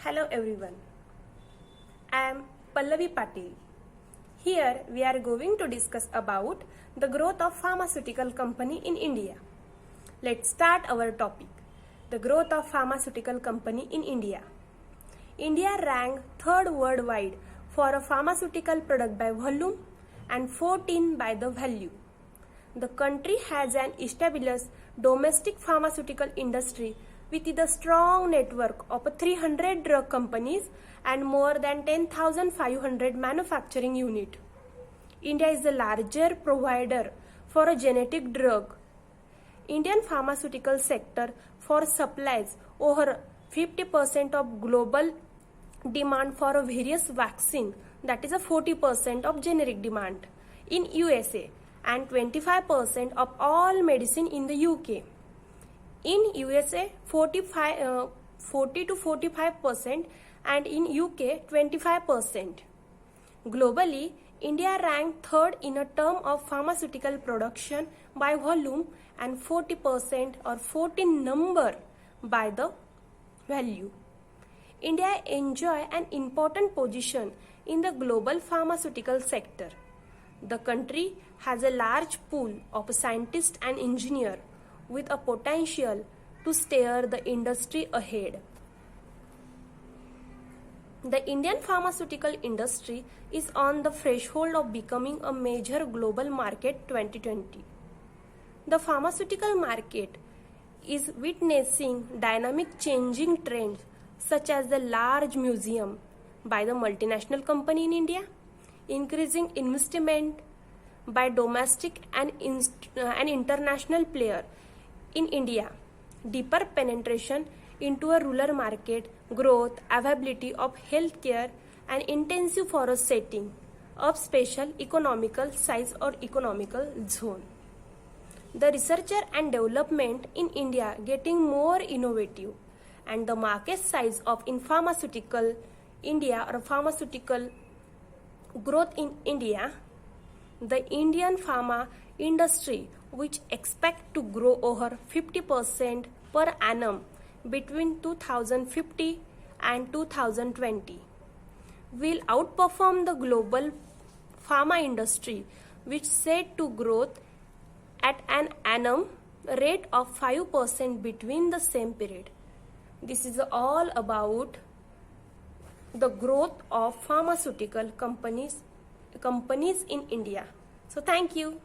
Hello everyone. I am Pallavi Patil. Here we are going to discuss about the growth of pharmaceutical company in India. Let's start our topic. The growth of pharmaceutical company in India. India ranked third worldwide for a pharmaceutical product by volume and 14 by the value. The country has an established domestic pharmaceutical industry with a strong network of 300 drug companies and more than 10,500 manufacturing units. India is the largest provider for a genetic drug. Indian pharmaceutical sector for supplies over 50% of global demand for various vaccine, that is a 40% of generic demand in USA and 25% of all medicine in the UK. In USA 40 to 45% and in UK 25%. Globally, India ranked third in a term of pharmaceutical production by volume and 40% or 14 number by the value. India enjoy an important position in the global pharmaceutical sector. The country has a large pool of scientists and engineers with a potential to steer the industry ahead. The Indian pharmaceutical industry is on the threshold of becoming a major global market 2020. The pharmaceutical market is witnessing dynamic changing trends such as the large museum by the multinational company in India, increasing investment by domestic and international player in India, deeper penetration into a rural market, growth, availability of healthcare and intensive forest setting of special economical size or economical zone. The researcher and development in India getting more innovative and the market size of in pharmaceutical India or pharmaceutical growth in India, the Indian pharma industry which expect to grow over 50% per annum between 2050 and 2020 will outperform the global pharma industry which set to growth at an annum rate of 5% between the same period. This is all about the growth of pharmaceutical companies in India. So thank you.